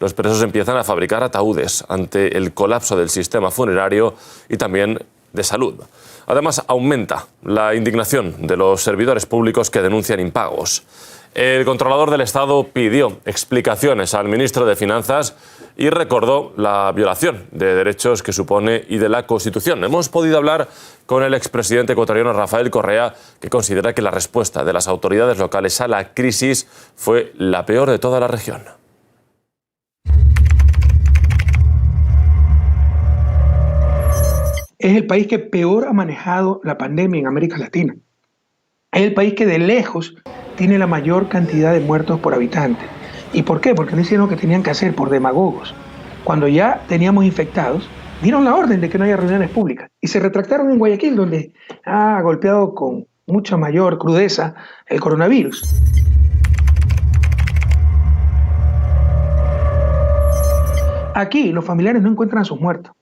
los presos empiezan a fabricar ataúdes ante el colapso del sistema funerario y también de salud. Además, aumenta la indignación de los servidores públicos que denuncian impagos. El controlador del Estado pidió explicaciones al ministro de Finanzas y recordó la violación de derechos que supone y de la Constitución. Hemos podido hablar con el expresidente ecuatoriano Rafael Correa, que considera que la respuesta de las autoridades locales a la crisis fue la peor de toda la región. Es el país que peor ha manejado la pandemia en América Latina. Es el país que de lejos tiene la mayor cantidad de muertos por habitante. ¿Y por qué? Porque no hicieron lo que tenían que hacer por demagogos. Cuando ya teníamos infectados, dieron la orden de que no haya reuniones públicas y se retractaron en Guayaquil, donde ha golpeado con mucha mayor crudeza el coronavirus. Aquí los familiares no encuentran a sus muertos.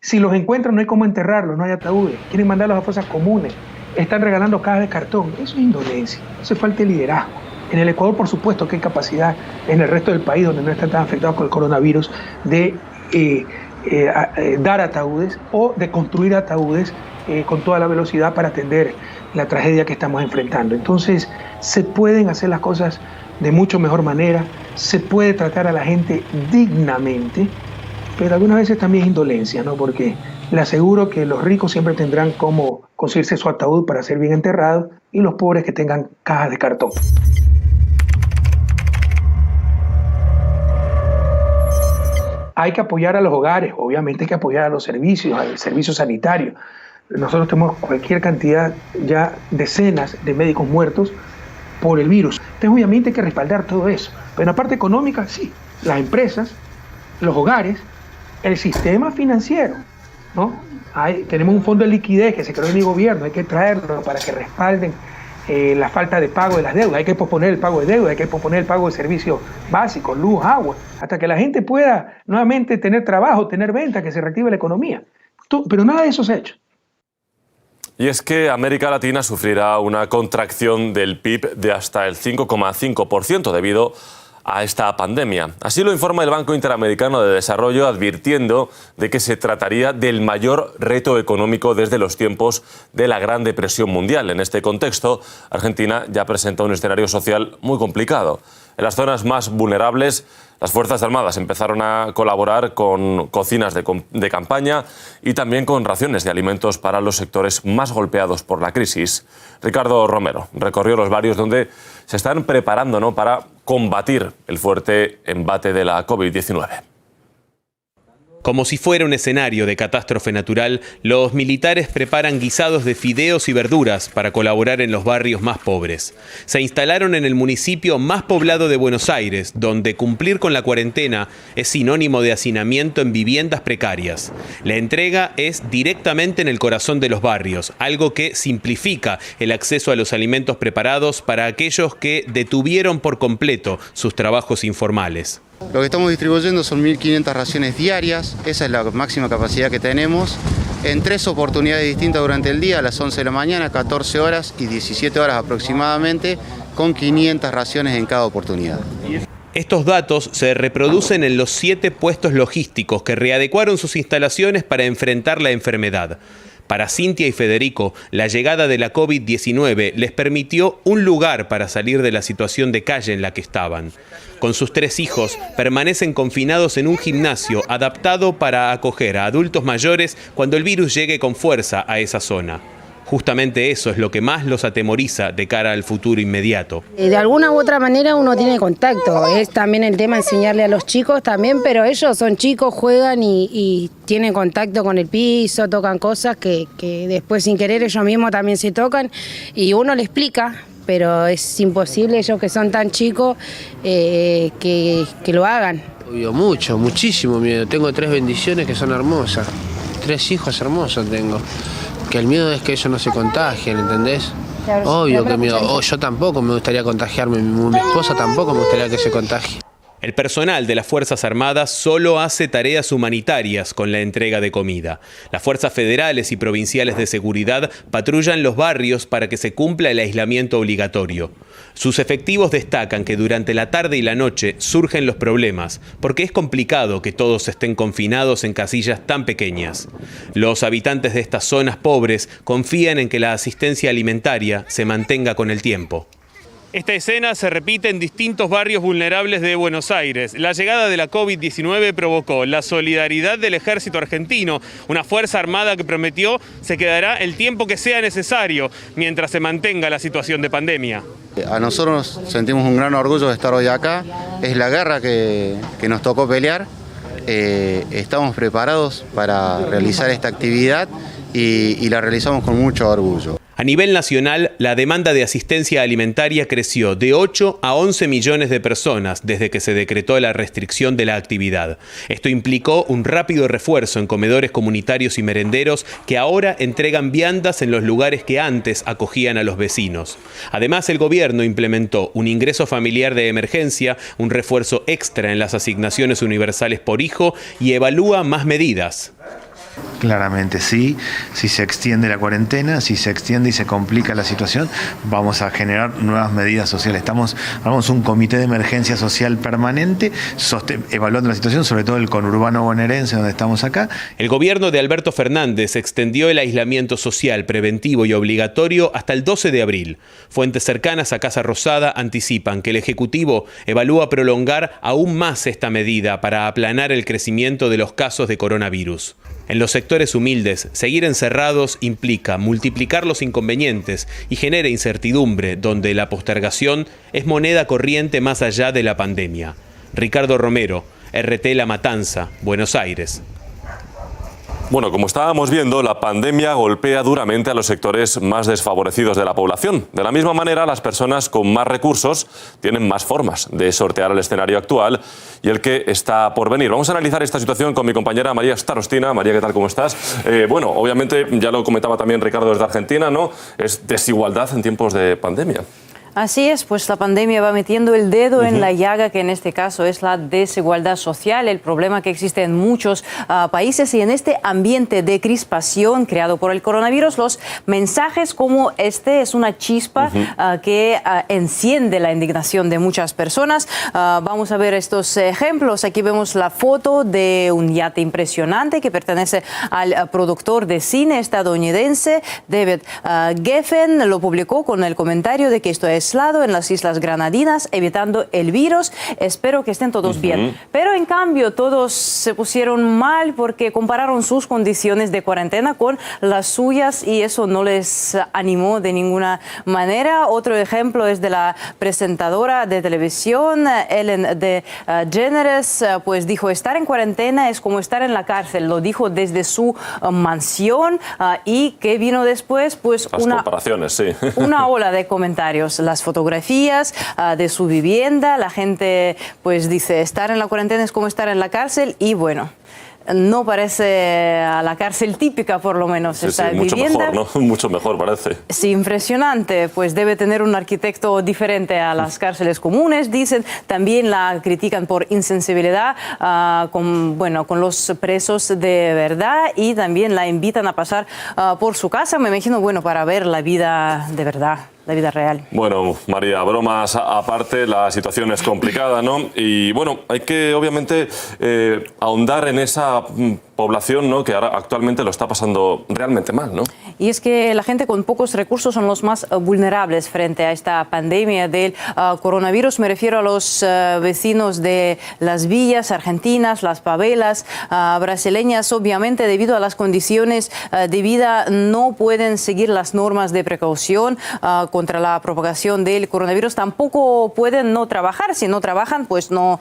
Si los encuentran no hay cómo enterrarlos, no hay ataúdes, quieren mandarlos a fosas comunes, están regalando cajas de cartón. Eso es indolencia, eso es falta de liderazgo. En el Ecuador, por supuesto, que hay capacidad en el resto del país, donde no están tan afectados con el coronavirus, de dar ataúdes o de construir ataúdes con toda la velocidad para atender la tragedia que estamos enfrentando. Entonces, se pueden hacer las cosas de mucho mejor manera, se puede tratar a la gente dignamente, pero algunas veces también es indolencia, ¿no? Porque le aseguro que los ricos siempre tendrán cómo conseguirse su ataúd para ser bien enterrado y los pobres que tengan cajas de cartón. Hay que apoyar a los hogares, obviamente hay que apoyar a los servicios, al servicio sanitario. Nosotros tenemos cualquier cantidad, ya decenas de médicos muertos por el virus. Entonces obviamente hay que respaldar todo eso. Pero en la parte económica, sí, las empresas, los hogares, el sistema financiero, ¿no? Tenemos un fondo de liquidez que se creó en el gobierno, hay que traerlo para que respalden la falta de pago de las deudas, hay que posponer el pago de deuda, hay que posponer el pago de servicios básicos, luz, agua, hasta que la gente pueda nuevamente tener trabajo, tener ventas, que se reactive la economía. Pero nada de eso se ha hecho. Y es que América Latina sufrirá una contracción del PIB de hasta el 5,5% debido a esta pandemia. Así lo informa el Banco Interamericano de Desarrollo, advirtiendo de que se trataría del mayor reto económico desde los tiempos de la Gran Depresión Mundial. En este contexto, Argentina ya presenta un escenario social muy complicado. En las zonas más vulnerables, las Fuerzas Armadas empezaron a colaborar con cocinas de campaña y también con raciones de alimentos para los sectores más golpeados por la crisis. Ricardo Romero recorrió los barrios donde se están preparando, ¿no?, para combatir el fuerte embate de la COVID-19. Como si fuera un escenario de catástrofe natural, los militares preparan guisados de fideos y verduras para colaborar en los barrios más pobres. Se instalaron en el municipio más poblado de Buenos Aires, donde cumplir con la cuarentena es sinónimo de hacinamiento en viviendas precarias. La entrega es directamente en el corazón de los barrios, algo que simplifica el acceso a los alimentos preparados para aquellos que detuvieron por completo sus trabajos informales. Lo que estamos distribuyendo son 1.500 raciones diarias, esa es la máxima capacidad que tenemos, en 3 oportunidades distintas durante el día, a las 11 de la mañana, 14 horas y 17 horas aproximadamente, con 500 raciones en cada oportunidad. Estos datos se reproducen en los 7 puestos logísticos que readecuaron sus instalaciones para enfrentar la enfermedad. Para Cintia y Federico, la llegada de la COVID-19 les permitió un lugar para salir de la situación de calle en la que estaban. Con sus 3 hijos, permanecen confinados en un gimnasio adaptado para acoger a adultos mayores cuando el virus llegue con fuerza a esa zona. Justamente eso es lo que más los atemoriza de cara al futuro inmediato. De alguna u otra manera uno tiene contacto, es también el tema de enseñarle a los chicos también, pero ellos son chicos, juegan y tienen contacto con el piso, tocan cosas que después sin querer ellos mismos también se tocan y uno le explica, pero es imposible ellos que son tan chicos que lo hagan. Obvio, muchísimo miedo, tengo 3 bendiciones que son hermosas, 3 hijos hermosos tengo. Que el miedo es que ellos no se contagien, ¿entendés? Obvio que miedo. Yo tampoco me gustaría contagiarme, mi esposa tampoco me gustaría que se contagie. El personal de las Fuerzas Armadas solo hace tareas humanitarias con la entrega de comida. Las fuerzas federales y provinciales de seguridad patrullan los barrios para que se cumpla el aislamiento obligatorio. Sus efectivos destacan que durante la tarde y la noche surgen los problemas, porque es complicado que todos estén confinados en casillas tan pequeñas. Los habitantes de estas zonas pobres confían en que la asistencia alimentaria se mantenga con el tiempo. Esta escena se repite en distintos barrios vulnerables de Buenos Aires. La llegada de la COVID-19 provocó la solidaridad del ejército argentino, una fuerza armada que prometió se quedará el tiempo que sea necesario mientras se mantenga la situación de pandemia. A nosotros sentimos un gran orgullo de estar hoy acá. Es la guerra que nos tocó pelear. Estamos preparados para realizar esta actividad y la realizamos con mucho orgullo. A nivel nacional, la demanda de asistencia alimentaria creció de 8 a 11 millones de personas desde que se decretó la restricción de la actividad. Esto implicó un rápido refuerzo en comedores comunitarios y merenderos que ahora entregan viandas en los lugares que antes acogían a los vecinos. Además, el gobierno implementó un ingreso familiar de emergencia, un refuerzo extra en las asignaciones universales por hijo y evalúa más medidas. Claramente sí, si se extiende la cuarentena, si se extiende y se complica la situación, vamos a generar nuevas medidas sociales. Armamos un comité de emergencia social permanente, evaluando la situación, sobre todo el conurbano bonaerense donde estamos acá. El gobierno de Alberto Fernández extendió el aislamiento social preventivo y obligatorio hasta el 12 de abril. Fuentes cercanas a Casa Rosada anticipan que el Ejecutivo evalúa prolongar aún más esta medida para aplanar el crecimiento de los casos de coronavirus. En los sectores humildes, seguir encerrados implica multiplicar los inconvenientes y genera incertidumbre, donde la postergación es moneda corriente más allá de la pandemia. Ricardo Romero, RT La Matanza, Buenos Aires. Bueno, como estábamos viendo, la pandemia golpea duramente a los sectores más desfavorecidos de la población. De la misma manera, las personas con más recursos tienen más formas de sortear el escenario actual y el que está por venir. Vamos a analizar esta situación con mi compañera María Starostina. María, ¿qué tal? ¿Cómo estás? Bueno, obviamente, ya lo comentaba también Ricardo desde Argentina, ¿no? Es desigualdad en tiempos de pandemia. Así es, pues la pandemia va metiendo el dedo en la llaga, que en este caso es la desigualdad social, el problema que existe en muchos países, y en este ambiente de crispación creado por el coronavirus, los mensajes como este es una chispa que enciende la indignación de muchas personas. Vamos a ver estos ejemplos. Aquí vemos la foto de un yate impresionante que pertenece al productor de cine estadounidense David Geffen. Lo publicó con el comentario de que esto es en las Islas Granadinas, evitando el virus. Espero que estén todos bien. Pero en cambio todos se pusieron mal porque compararon sus condiciones de cuarentena con las suyas y eso no les animó de ninguna manera. Otro ejemplo es de la presentadora de televisión Ellen DeGeneres, pues dijo: estar en cuarentena es como estar en la cárcel. Lo dijo desde su mansión y ¿qué vino después? Pues las comparaciones, sí. Una ola de comentarios. Las fotografías de su vivienda, la gente pues dice estar en la cuarentena es como estar en la cárcel y bueno, no parece a la cárcel típica, por lo menos. Sí, esta mucho vivienda. mejor, ¿no? Mucho mejor parece. Sí, impresionante. Pues debe tener un arquitecto diferente a las cárceles comunes, dicen. También la critican por insensibilidad con los presos de verdad y también la invitan a pasar por su casa, me imagino, bueno, para ver la vida de verdad. La vida real. Bueno, María, bromas aparte, la situación es complicada, ¿no? Y bueno, hay que obviamente ahondar en esa población, ¿no?, que ahora actualmente lo está pasando realmente mal, ¿no? Y es que la gente con pocos recursos son los más vulnerables frente a esta pandemia del coronavirus. Me refiero a los vecinos de las villas argentinas, las favelas brasileñas. Obviamente, debido a las condiciones de vida, no pueden seguir las normas de precaución contra la propagación del coronavirus. Tampoco pueden no trabajar. Si no trabajan, pues no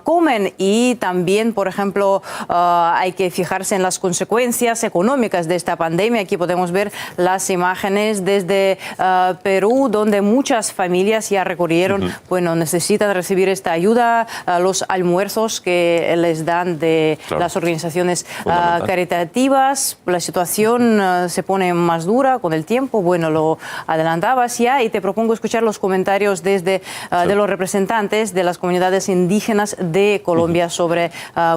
comen. Y también, por ejemplo, hay que fijarse en las consecuencias económicas de esta pandemia. Aquí podemos ver las imágenes desde Perú, donde muchas familias ya recurrieron, bueno, necesitan recibir esta ayuda, los almuerzos que les dan de las organizaciones caritativas. La situación se pone más dura con el tiempo. Bueno, lo adelantabas ya y te propongo escuchar los comentarios desde de los representantes de las comunidades indígenas de Colombia sobre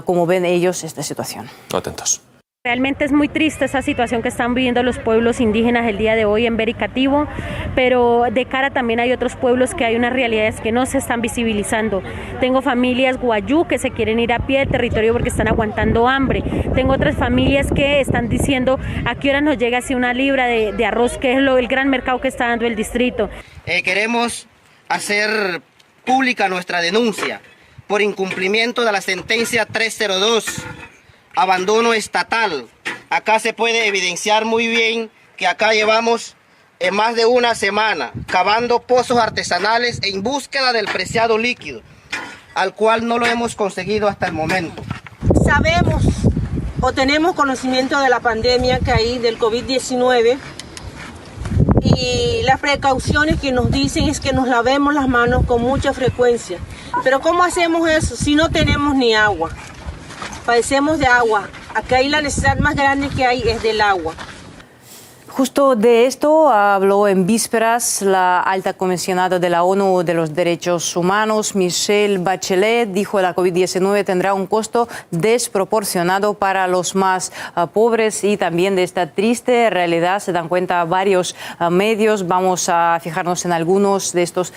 cómo ven ellos esta situación. Atentos. Realmente es muy triste esa situación que están viviendo los pueblos indígenas el día de hoy en Vericativo, pero de cara también hay otros pueblos que hay unas realidades que no se están visibilizando. Tengo familias guayú que se quieren ir a pie del territorio porque están aguantando hambre. Tengo otras familias que están diciendo a qué hora nos llega así una libra de arroz, que es el gran mercado que está dando el distrito. Queremos hacer pública nuestra denuncia por incumplimiento de la sentencia 302. Abandono estatal. Acá se puede evidenciar muy bien que acá llevamos más de una semana cavando pozos artesanales en búsqueda del preciado líquido, al cual no lo hemos conseguido hasta el momento. Sabemos o tenemos conocimiento de la pandemia que hay del COVID-19 y las precauciones que nos dicen es que nos lavemos las manos con mucha frecuencia. Pero ¿cómo hacemos eso si no tenemos ni agua? Padecemos de agua. Acá hay la necesidad más grande que hay es del agua. Justo de esto habló en vísperas la alta comisionada de la ONU de los Derechos Humanos, Michelle Bachelet. Dijo que la COVID-19 tendrá un costo desproporcionado para los más pobres, y también de esta triste realidad se dan cuenta varios medios. Vamos a fijarnos en algunos de estos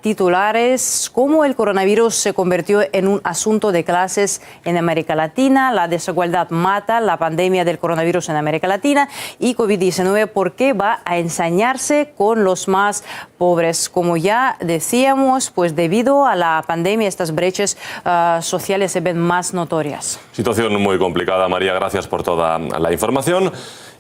titulares. Cómo el coronavirus se convirtió en un asunto de clases en América Latina. La desigualdad mata, la pandemia del coronavirus en América Latina y COVID-19. ¿Por qué va a ensañarse con los más pobres? Como ya decíamos, pues debido a la pandemia estas brechas sociales se ven más notorias. Situación muy complicada, María, gracias por toda la información.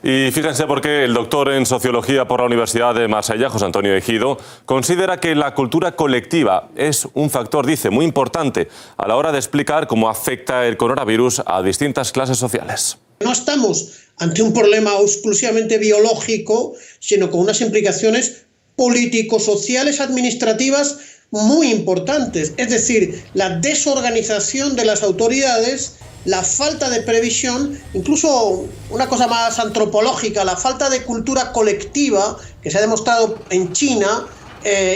Y fíjense por qué el doctor en Sociología por la Universidad de Marsella, José Antonio Ejido, considera que la cultura colectiva es un factor, dice, muy importante a la hora de explicar cómo afecta el coronavirus a distintas clases sociales. No estamos ante un problema exclusivamente biológico, sino con unas implicaciones político-sociales, administrativas muy importantes. Es decir, la desorganización de las autoridades, la falta de previsión, incluso una cosa más antropológica, la falta de cultura colectiva que se ha demostrado en China,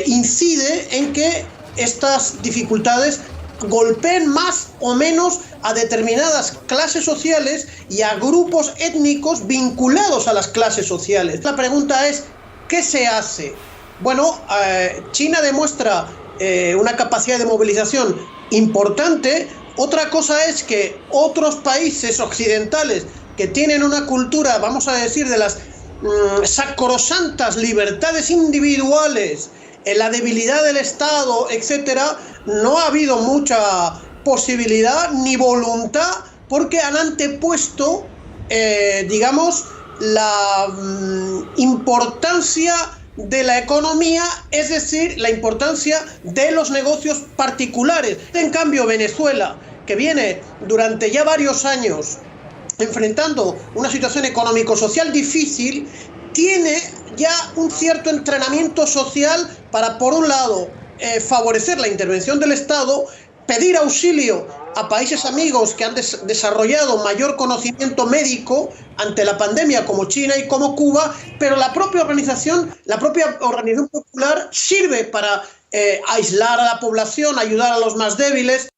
incide en que estas dificultades golpeen más o menos a determinadas clases sociales y a grupos étnicos vinculados a las clases sociales. La pregunta es, ¿qué se hace? Bueno, China demuestra una capacidad de movilización importante. Otra cosa es que otros países occidentales que tienen una cultura, vamos a decir, de las sacrosantas libertades individuales, la debilidad del Estado, etcétera, no ha habido mucha posibilidad ni voluntad porque han antepuesto, digamos, la importancia de la economía, es decir, la importancia de los negocios particulares. En cambio, Venezuela, que viene durante ya varios años enfrentando una situación económico-social difícil, tiene ya un cierto entrenamiento social para, por un lado, favorecer la intervención del Estado, pedir auxilio a países amigos que han desarrollado mayor conocimiento médico ante la pandemia, como China y como Cuba, pero la propia organización popular sirve para aislar a la población, ayudar a los más débiles.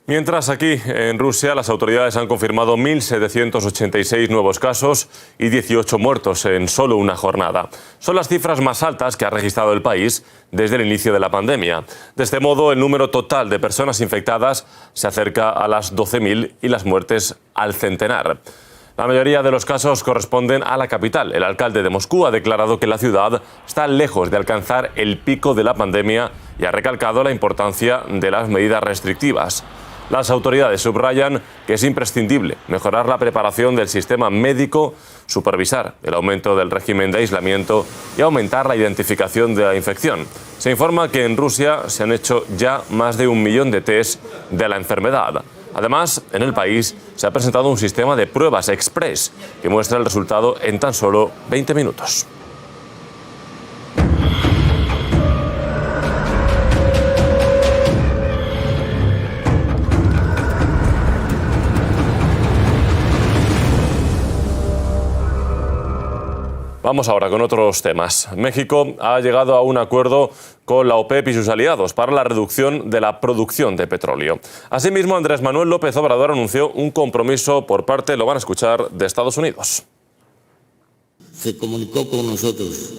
Mientras aquí, en Rusia, las autoridades han confirmado 1.786 nuevos casos y 18 muertos en solo una jornada. Son las cifras más altas que ha registrado el país desde el inicio de la pandemia. De este modo, el número total de personas infectadas se acerca a las 12.000 y las muertes al centenar. La mayoría de los casos corresponden a la capital. El alcalde de Moscú ha declarado que la ciudad está lejos de alcanzar el pico de la pandemia y ha recalcado la importancia de las medidas restrictivas. Las autoridades subrayan que es imprescindible mejorar la preparación del sistema médico, supervisar el aumento del régimen de aislamiento y aumentar la identificación de la infección. Se informa que en Rusia se han hecho ya más de 1 millón de test de la enfermedad. Además, en el país se ha presentado un sistema de pruebas express que muestra el resultado en tan solo 20 minutos. Vamos ahora con otros temas. México ha llegado a un acuerdo con la OPEP y sus aliados para la reducción de la producción de petróleo. Asimismo, Andrés Manuel López Obrador anunció un compromiso por parte, lo van a escuchar, de Estados Unidos. Se comunicó con nosotros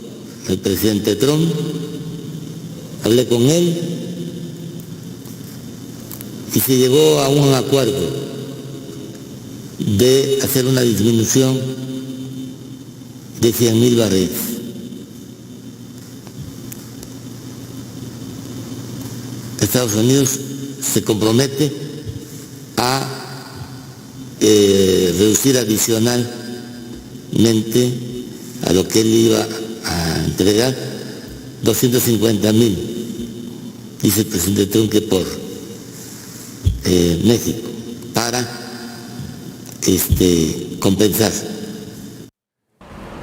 el presidente Trump, hablé con él y se llegó a un acuerdo de hacer una disminución de 100.000 barriles. Estados Unidos se compromete a reducir adicionalmente a lo que él iba a entregar 250.000, dice el presidente Trump, que por México, para compensar.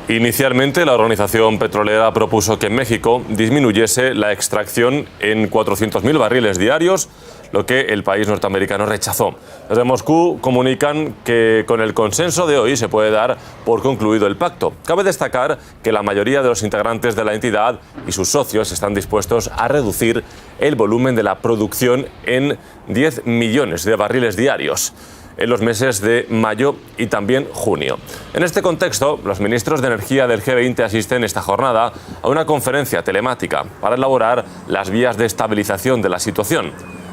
Inicialmente, la organización petrolera propuso que en México disminuyese la extracción en 400.000 barriles diarios, lo que el país norteamericano rechazó. Desde Moscú comunican que con el consenso de hoy se puede dar por concluido el pacto. Cabe destacar que la mayoría de los integrantes de la entidad y sus socios están dispuestos a reducir el volumen de la producción en 10 millones de barriles diarios en los meses de mayo y también junio. En este contexto, los ministros de Energía del G20 asisten esta jornada a una conferencia telemática para elaborar las vías de estabilización de la situación.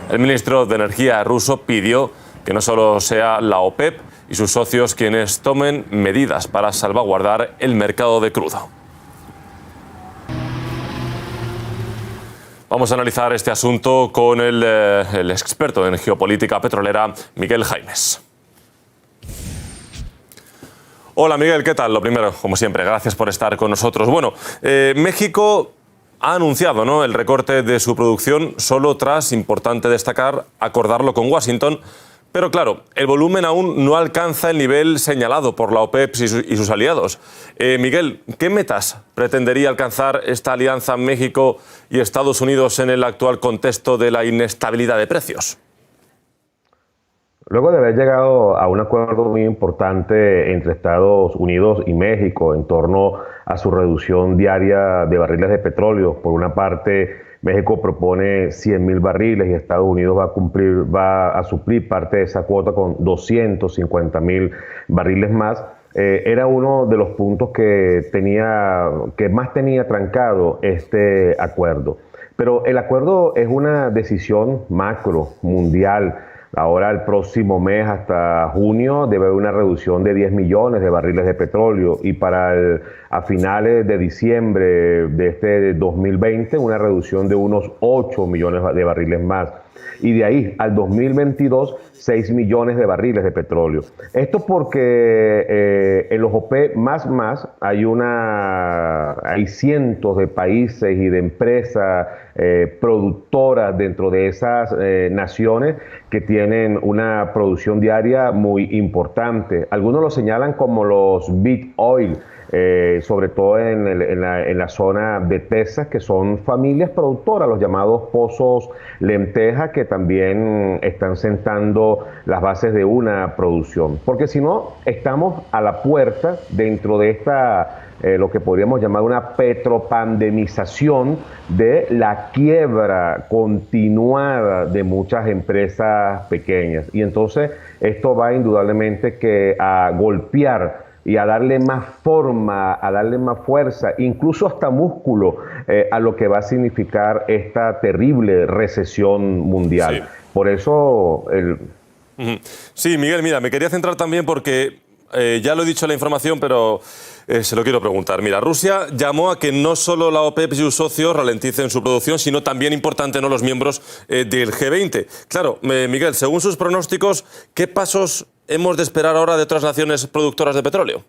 El ministro de Energía ruso pidió que no solo sea la OPEP y sus socios quienes tomen medidas para salvaguardar el mercado de crudo. Vamos a analizar este asunto con el experto en geopolítica petrolera, Miguel Jaimes. Hola Miguel, ¿qué tal? Lo primero, como siempre, gracias por estar con nosotros. Bueno, México ha anunciado, ¿no?, el recorte de su producción solo tras, importante destacar, acordarlo con Washington. Pero claro, el volumen aún no alcanza el nivel señalado por la OPEP y sus aliados. Miguel, ¿qué metas pretendería alcanzar esta alianza México y Estados Unidos en el actual contexto de la inestabilidad de precios? Luego de haber llegado a un acuerdo muy importante entre Estados Unidos y México en torno a su reducción diaria de barriles de petróleo, por una parte, México propone 100.000 barriles y Estados Unidos va a suplir parte de esa cuota con 250.000 barriles más. Era uno de los puntos que más tenía trancado este acuerdo. Pero el acuerdo es una decisión macro, mundial. Ahora, el próximo mes, hasta junio, debe haber una reducción de 10 millones de barriles de petróleo y a finales de diciembre de este 2020, una reducción de unos 8 millones de barriles más. Y de ahí al 2022, 6 millones de barriles de petróleo. Esto porque en los OPEP más hay cientos de países y de empresas productoras dentro de esas naciones que tienen una producción diaria muy importante. Algunos lo señalan como los big oil, sobre todo en la zona de Texas, que son familias productoras, los llamados pozos lenteja, que también están sentando las bases de una producción. Porque si no, estamos a la puerta dentro de lo que podríamos llamar una petropandemización de la quiebra continuada de muchas empresas pequeñas. Y entonces esto va indudablemente a golpear y a darle más forma, a darle más fuerza, incluso hasta músculo a lo que va a significar esta terrible recesión mundial. Sí. Por eso... Sí, Miguel, mira, me quería centrar también porque ya lo he dicho en la información, pero se lo quiero preguntar. Mira, Rusia llamó a que no solo la OPEP y sus socios ralenticen su producción, sino también, importante, ¿no?, los miembros del G20. Claro, Miguel, según sus pronósticos, ¿qué pasos hemos de esperar ahora de otras naciones productoras de petróleo?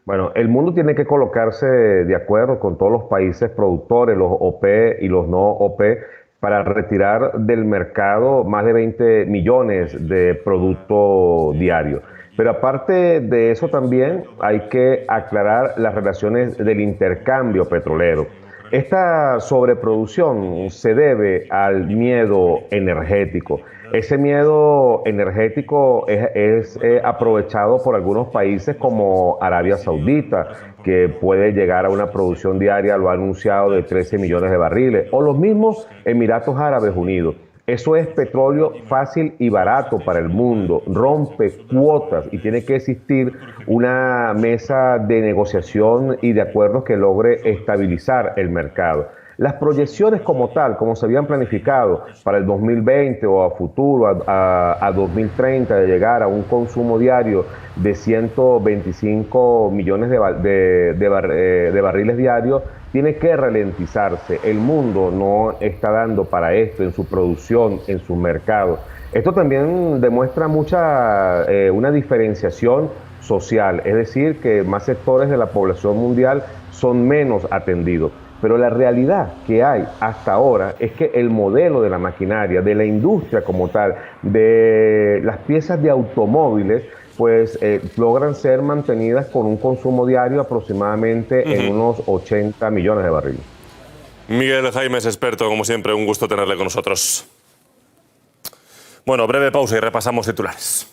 Bueno, el mundo tiene que colocarse de acuerdo con todos los países productores, los OPEP y los no OPEP, para retirar del mercado más de 20 millones de producto diario. Pero aparte de eso también hay que aclarar las relaciones del intercambio petrolero. Esta sobreproducción se debe al miedo energético. Ese miedo energético es aprovechado por algunos países como Arabia Saudita, que puede llegar a una producción diaria, lo ha anunciado, de 13 millones de barriles, o los mismos Emiratos Árabes Unidos. Eso es petróleo fácil y barato para el mundo, rompe cuotas y tiene que existir una mesa de negociación y de acuerdos que logre estabilizar el mercado. Las proyecciones como tal, como se habían planificado para el 2020 o a futuro, a 2030, de llegar a un consumo diario de 125 millones de barriles diarios, tiene que ralentizarse. El mundo no está dando para esto en su producción, en su mercado. Esto también demuestra una diferenciación social, es decir, que más sectores de la población mundial son menos atendidos. Pero la realidad que hay hasta ahora es que el modelo de la maquinaria, de la industria como tal, de las piezas de automóviles, pues logran ser mantenidas con un consumo diario aproximadamente en unos 80 millones de barriles. Miguel Jaimes, experto, como siempre, un gusto tenerle con nosotros. Bueno, breve pausa y repasamos titulares.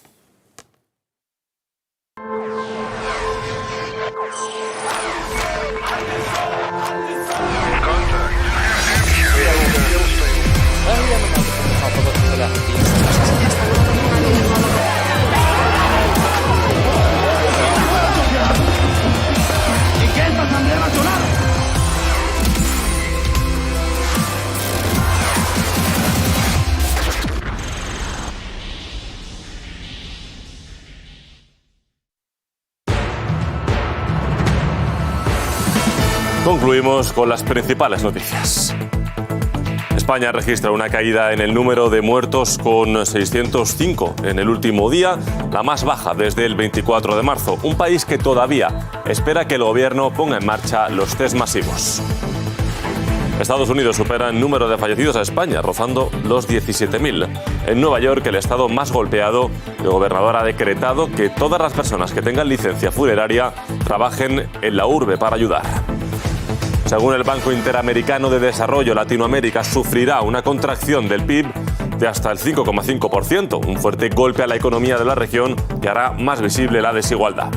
Concluimos con las principales noticias. España registra una caída en el número de muertos con 605 en el último día, la más baja desde el 24 de marzo. Un país que todavía espera que el gobierno ponga en marcha los test masivos. Estados Unidos supera en número de fallecidos a España, rozando los 17.000. En Nueva York, el estado más golpeado, el gobernador ha decretado que todas las personas que tengan licencia funeraria trabajen en la urbe para ayudar. Según el Banco Interamericano de Desarrollo, Latinoamérica sufrirá una contracción del PIB de hasta el 5,5%, un fuerte golpe a la economía de la región que hará más visible la desigualdad.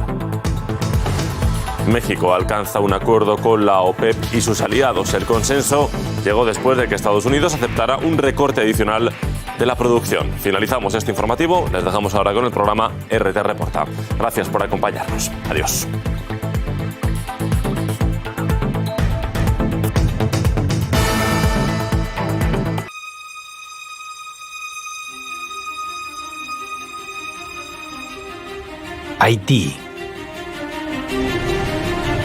México alcanza un acuerdo con la OPEP y sus aliados. El consenso llegó después de que Estados Unidos aceptara un recorte adicional de la producción. Finalizamos este informativo. Les dejamos ahora con el programa RT Reporta. Gracias por acompañarnos. Adiós. Haití,